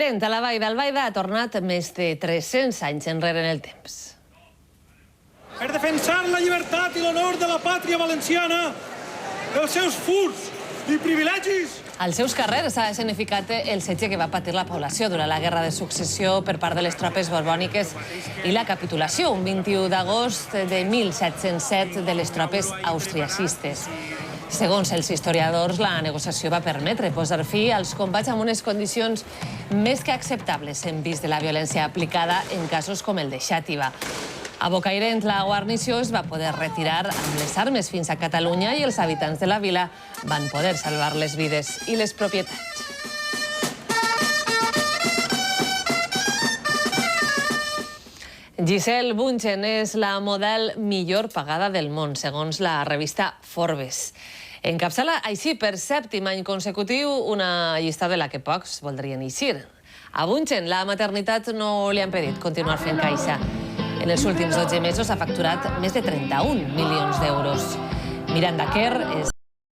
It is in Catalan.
A la Vall d'Albaida ha tornat més de 300 anys enrere en el temps. Per defensar la llibertat i l'honor de la pàtria valenciana, els seus furs i privilegis. Als seus carrers s'ha escenificat el setge que va patir la població durant la Guerra de Successió per part de les tropes borbòniques i la capitulació, un 21 d'agost de 1707, de les tropes austriacistes. Segons els historiadors, la negociació va permetre posar fi als combats amb unes condicions més que acceptables en vist de la violència aplicada en casos com el de Xàtiva. A Bocairent, la guarnició es va poder retirar amb les armes fins a Catalunya i els habitants de la vila van poder salvar les vides i les propietats. Gisele Bündchen és la model millor pagada del món, segons la revista Forbes. Encapçala així per 7è any consecutiu una llista de la que pocs voldrien eixir. A Bündchen la maternitat no li ha impedit continuar fent caixa. En els últims 12 mesos ha facturat més de 31 milions d'euros. Miranda Kerr és